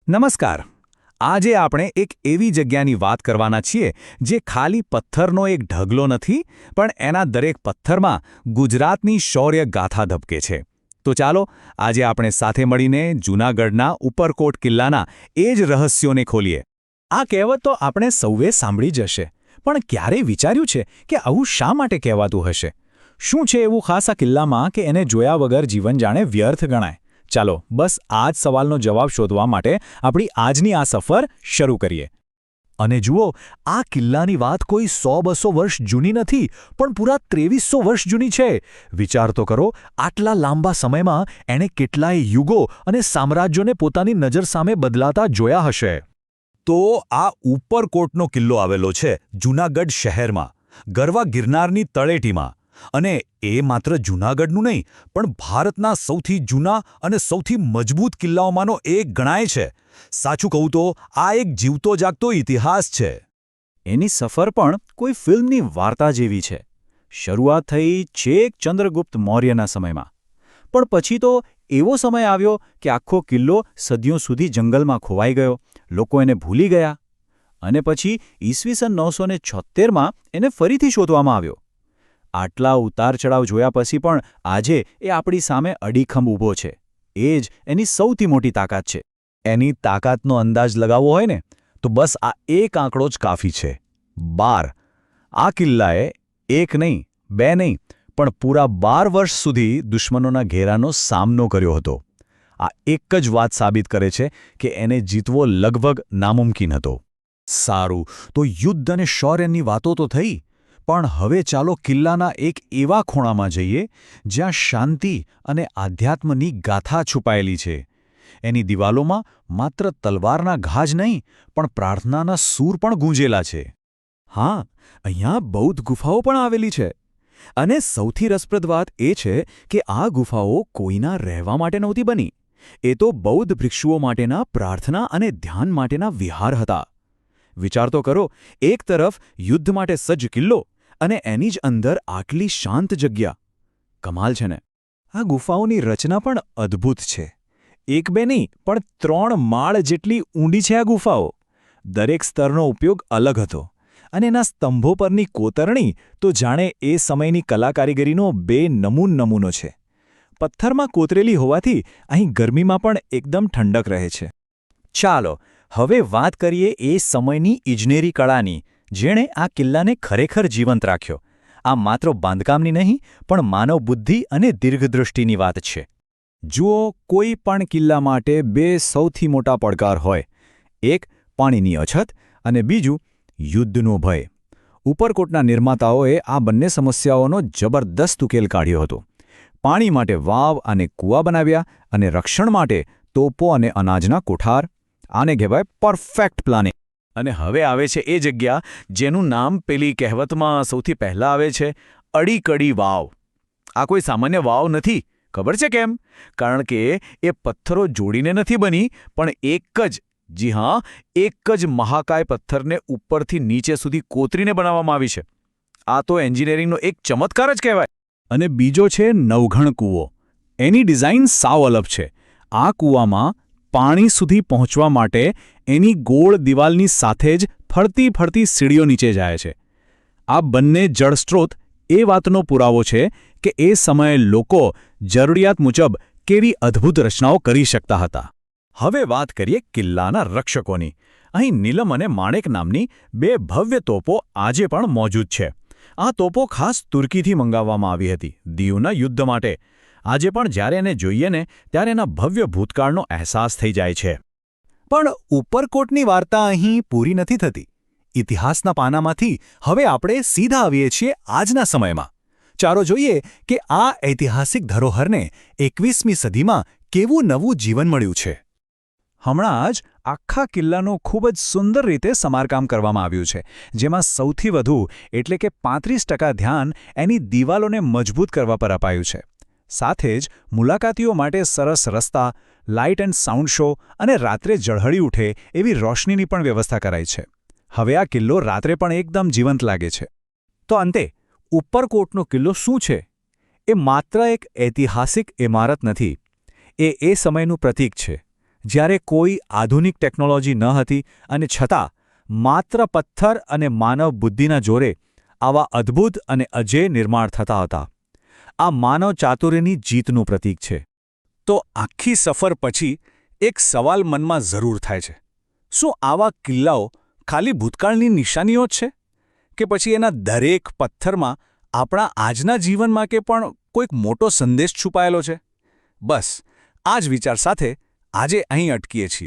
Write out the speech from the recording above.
નમસ્કાર. આજે આપણે એક એવી જગ્યાની વાત કરવાના છીએ જે ખાલી પથ્થરનો એક ઢગલો નથી, પણ એના દરેક પથ્થરમાં ગુજરાતની શૌર્ય ગાથા ધબકે છે. તો ચાલો આજે આપણે સાથે મળીને જૂનાગઢના ઉપરકોટ કિલ્લાના એ જ રહસ્યોને ખોલીએ. આ કહેવત તો આપણે સૌએ સાંભળી જ હશે, પણ ક્યારેય વિચાર્યું છે કે આવું શા માટે કહેવાતું હશે? શું છે એવું ખાસ આ કિલ્લામાં કે એને જોયા વગર જીવન જાણે વ્યર્થ ગણાય? ચાલો બસ આ જ સવાલનો જવાબ શોધવા માટે આપણી આજની આ સફર શરૂ કરીએ. અને જુઓ, આ કિલ્લાની વાત કોઈ 100-200 વર્ષ જૂની નથી, પણ પૂરા 2300 વર્ષ જૂની છે. વિચાર તો કરો, આટલા લાંબા સમયમાં એણે કેટલાય યુગો અને સામ્રાજ્યોને પોતાની નજર સામે બદલાતા જોયા હશે. તો આ ઉપરકોટનો કિલ્લો આવેલો છે જૂનાગઢ શહેરમાં, ગરવા ગિરનારની તળેટીમાં. અને એ માત્ર જૂનાગઢનું નહીં, પણ ભારતના સૌથી જૂના અને સૌથી મજબૂત કિલ્લાઓમાંનો એક ગણાય છે. સાચું કહું તો આ એક જીવતો જાગતો ઇતિહાસ છે. એની સફર પણ કોઈ ફિલ્મની વાર્તા જેવી છે. શરૂઆત થઈ છેક ચંદ્રગુપ્ત મૌર્યના સમયમાં, પણ પછી તો એવો સમય આવ્યો કે આખો કિલ્લો સદીઓ સુધી જંગલમાં ખોવાઈ ગયો, લોકો એને ભૂલી ગયા. અને પછી ઈસવીસન 976માં એને ફરીથી શોધવામાં આવ્યો. આટલા ઉતાર-ચડાવ જોયા પછી પણ આજે એ આપણી સામે અડીખમ ઊભો છે. એ જ એની સૌથી મોટી તાકાત છે. એની તાકાતનો અંદાજ લગાવવો હોય ને, તો બસ આ એક આંકડો જ કાફી છે: 12. આ કિલ્લાએ એક નહીં, બે નહીં, પણ પૂરા 12 વર્ષ સુધી દુશ્મનોના ઘેરાનો સામનો કર્યો હતો. આ એક જ વાત સાબિત કરે છે કે એને જીતવો લગભગ નામુમકિન હતો. સારું, તો યુદ્ધ અને શૌર્યની વાતો તો થઈ, પણ હવે ચાલો કિલ્લાના એક એવા ખૂણામાં જઈએ જ્યાં શાંતિ અને આધ્યાત્મની ગાથા છુપાયેલી છે. એની દિવાલોમાં માત્ર તલવારના ઘા જ નહીં, પણ પ્રાર્થનાના સૂર પણ ગૂંજેલા છે. હા, અહીંયા બૌદ્ધ ગુફાઓ પણ આવેલી છે. અને સૌથી રસપ્રદ વાત એ છે કે આ ગુફાઓ કોઈના રહેવા માટે નહોતી બની. એ તો બૌદ્ધ ભિક્ષુઓ માટેના પ્રાર્થના અને ધ્યાન માટેના વિહાર હતા. વિચાર તો કરો, એક તરફ યુદ્ધ માટે સજ્જ કિલ્લો, અને એની જ અંદર આટલી શાંત જગ્યા. કમાલ છે ને? આ ગુફાઓની રચના પણ અદ્ભુત છે. એક બે નહીં, પણ 3 માળ જેટલી ઊંડી છે આ ગુફાઓ. દરેક સ્તરનો ઉપયોગ અલગ હતો, અને એના સ્તંભો પરની કોતરણી તો જાણે એ સમયની કલાકારીગરીનો નમૂનો છે. પથ્થરમાં કોતરેલી હોવાથી અહીં ગરમીમાં પણ એકદમ ઠંડક રહે છે. ચાલો હવે વાત કરીએ એ સમયની ઇજનેરી કળાની, જેણે આ કિલ્લાને ખરેખર જીવંત રાખ્યો. આ માત્ર બાંધકામની નહીં, પણ માનવ બુદ્ધિ અને દીર્ઘદૃષ્ટિની વાત છે. જુઓ, કોઈ પણ કિલ્લા માટે 2 સૌથી મોટા પડકાર હોય: એક પાણીની અછત અને બીજું યુદ્ધનો ભય. ઉપરકોટના નિર્માતાઓએ આ બંને સમસ્યાઓનો જબરદસ્ત ઉકેલ કાઢ્યો હતો. પાણી માટે વાવ અને કૂવા બનાવ્યા, અને રક્ષણ માટે તોપો અને અનાજના કોઠાર. આને કહેવાય પરફેક્ટ પ્લાનિંગ. અને હવે આવે છે એ જગ્યા જેનું નામ પેલી કહેવતમાં સૌથી પહેલાં આવે છે: અડીકડી વાવ. આ કોઈ સામાન્ય વાવ નથી. ખબર છે કેમ? કારણ કે એ પથ્થરો જોડીને નથી બની, પણ એક જ મહાકાય પથ્થરને ઉપરથી નીચે સુધી કોતરીને બનાવવામાં આવી છે. આ તો એન્જિનિયરિંગનો એક ચમત્કાર જ કહેવાય. અને બીજો છે નવઘણ કૂવો. એની ડિઝાઇન સાવ અલગ છે. આ કૂવામાં પાણી સુધી પહોંચવા માટે એની ગોળ દિવાલની સાથે જ ફરતી સીડીઓ નીચે જાય છે. આ બંને જળસ્ત્રોત એ વાતનો પુરાવો છે કે એ સમયે લોકો જરૂરિયાત મુજબ કેવી અદ્ભુત રચનાઓ કરી શકતા હતા. હવે વાત કરીએ કિલ્લાના રક્ષકોની. અહીં નીલમ અને માણેક નામની 2 ભવ્ય તોપો આજે પણ મોજૂદ છે. આ તોપો ખાસ તુર્કીથી મંગાવવામાં આવી હતી, દીવના યુદ્ધ માટે. આજે પણ જ્યારે એને જોઈએ ને, ત્યારે એના ભવ્ય ભૂતકાળનો અહેસાસ થઈ જાય છે. પણ ઉપરકોટની વાર્તા અહીં પૂરી નથી થતી. ઇતિહાસના પાનામાંથી હવે આપણે સીધા આવીએ છીએ આજના સમયમાં. ચાલો જોઈએ કે આ ઐતિહાસિક ધરોહરને 21મી સદીમાં કેવું નવું જીવન મળ્યું છે. હમણાં જ આખા કિલ્લાનું ખૂબ જ સુંદર રીતે સમારકામ કરવામાં આવ્યું છે, જેમાં સૌથી વધુ એટલે કે 35% ધ્યાન એની દિવાલોને મજબૂત કરવા પર અપાયું છે. સાથે જ મુલાકાતીઓ માટે સરસ રસ્તા, લાઇટ એન્ડ સાઉન્ડ શો અને રાત્રે ઝળહળી ઉઠે એવી રોશનીની પણ વ્યવસ્થા કરાઈ છે. હવે આ કિલ્લો રાત્રે પણ એકદમ જીવંત લાગે છે. તો અંતે ઉપરકોટનો કિલ્લો શું છે? એ માત્ર એક ઐતિહાસિક ઇમારત નથી. એ સમયનું પ્રતીક છે, જ્યારે કોઈ આધુનિક ટેકનોલોજી ન હતી અને છતાં માત્ર પથ્થર અને માનવ બુદ્ધિના જોરે આવા અદ્ભુત અને અજેય નિર્માણ થતા હતા. આ માનવ ચાતુર્યની જીતનું પ્રતીક છે. તો આખી સફર પછી એક સવાલ મનમાં જરૂર થાય છે. શું આવા કિલ્લાઓ ખાલી ભૂતકાળની નિશાનીઓ જ છે? કે પછી એના દરેક પથ્થરમાં આપણા આજના જીવન માટે પણ કોઈક મોટો સંદેશ છુપાયેલો છે? બસ આ જ વિચાર સાથે આજે અહીં અટકીએ છીએ.